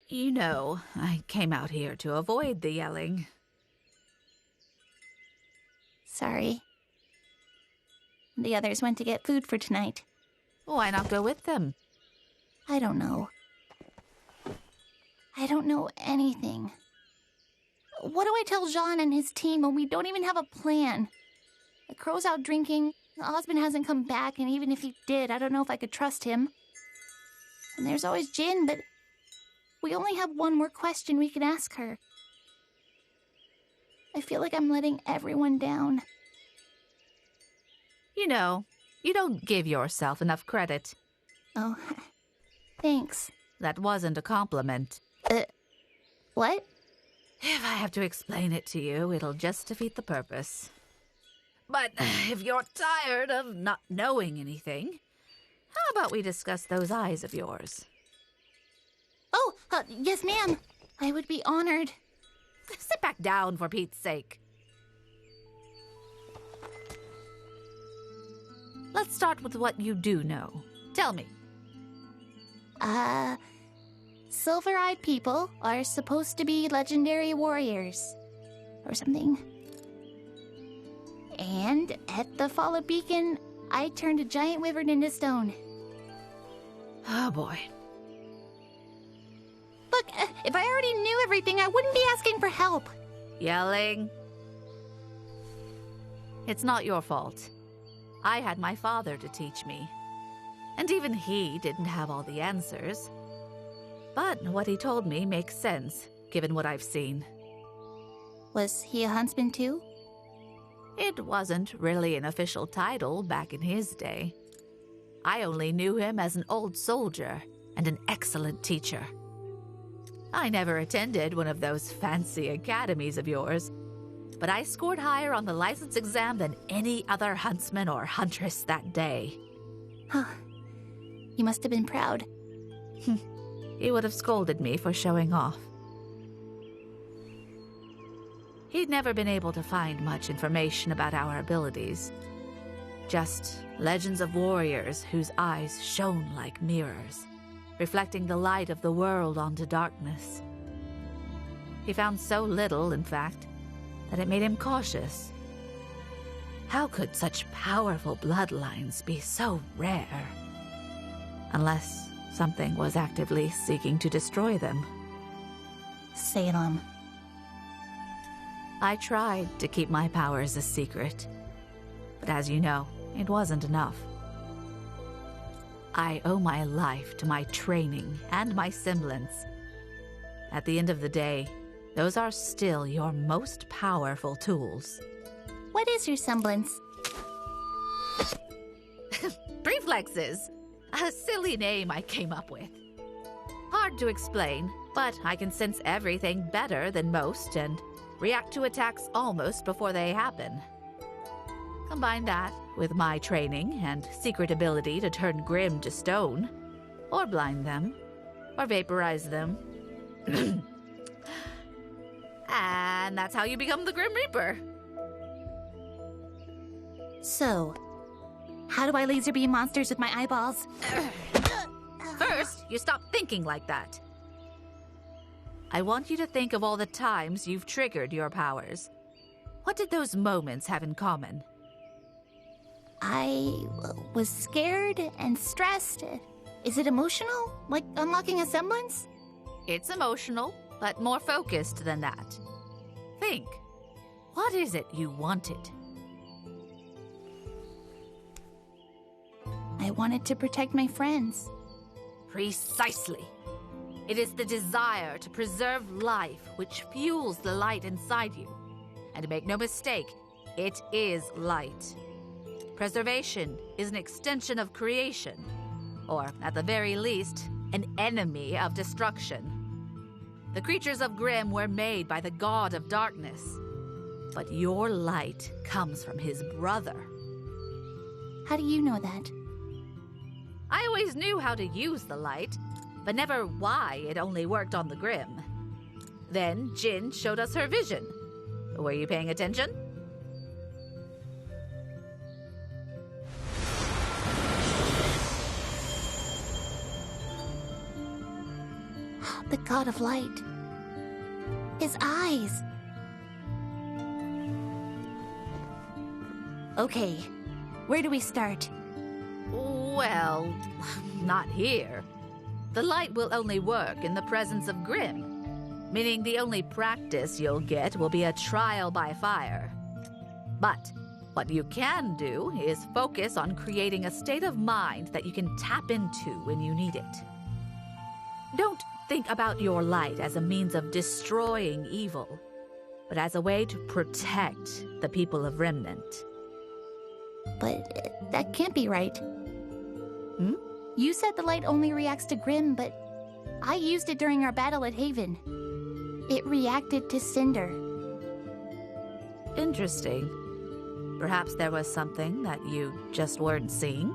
You know, I came out here to avoid the yelling. Sorry. The others went to get food for tonight. Why not go with them? I don't know. I don't know anything. What do I tell Jean and his team when we don't even have a plan? The crow's out drinking, the husband hasn't come back, and even if he did, I don't know if I could trust him. And there's always Jin, but we only have one more question we can ask her. I feel like I'm letting everyone down. You know, you don't give yourself enough credit. Oh, thanks. That wasn't a compliment. What? If I have to explain it to you, it'll just defeat the purpose. But if you're tired of not knowing anything, how about we discuss those eyes of yours? Oh, yes, ma'am. I would be honored. Sit back down, for Pete's sake. Let's start with what you do know. Tell me. Silver-eyed people are supposed to be legendary warriors. Or something. And at the Fall of Beacon, I turned a giant wyvern into stone. Oh, boy. Look, if I already knew everything, I wouldn't be asking for help. Yelling. It's not your fault. I had my father to teach me. And even he didn't have all the answers. But what he told me makes sense, given what I've seen. Was he a huntsman too? It wasn't really an official title back in his day. I only knew him as an old soldier and an excellent teacher. I never attended one of those fancy academies of yours, but I scored higher on the license exam than any other huntsman or huntress that day. Huh. You must have been proud. He would have scolded me for showing off. He'd never been able to find much information about our abilities. Just legends of warriors whose eyes shone like mirrors, reflecting the light of the world onto darkness. He found so little, in fact, that it made him cautious. How could such powerful bloodlines be so rare? Unless something was actively seeking to destroy them. Salem. I tried to keep my powers a secret, but as you know, it wasn't enough. I owe my life to my training and my semblance. At the end of the day, those are still your most powerful tools. What is your semblance? Reflexes! A silly name I came up with. Hard to explain, but I can sense everything better than most and react to attacks almost before they happen. Combine that with my training and secret ability to turn Grim to stone, or blind them, or vaporize them. And that's how you become the Grim Reaper. So, how do I laser beam monsters with my eyeballs? First, you stop thinking like that. I want you to think of all the times you've triggered your powers. What did those moments have in common? I was scared and stressed. Is it emotional? Like unlocking a semblance? It's emotional, but more focused than that. Think. What is it you wanted? I wanted to protect my friends. Precisely. It is the desire to preserve life which fuels the light inside you. And make no mistake, it is light. Preservation is an extension of creation, or at the very least, an enemy of destruction. The creatures of Grimm were made by the god of darkness, but your light comes from his brother. How do you know that? I always knew how to use the light, but never why it only worked on the Grimm. Then Jin showed us her vision. Were you paying attention? The god of light. His eyes. Okay, where do we start? Well, not here. The light will only work in the presence of Grim, meaning the only practice you'll get will be a trial by fire. But what you can do is focus on creating a state of mind that you can tap into when you need it. Don't think about your light as a means of destroying evil, but as a way to protect the people of Remnant. But that can't be right. Hmm? You said the light only reacts to Grim, but I used it during our battle at Haven. It reacted to Cinder. Interesting. Perhaps there was something that you just weren't seeing?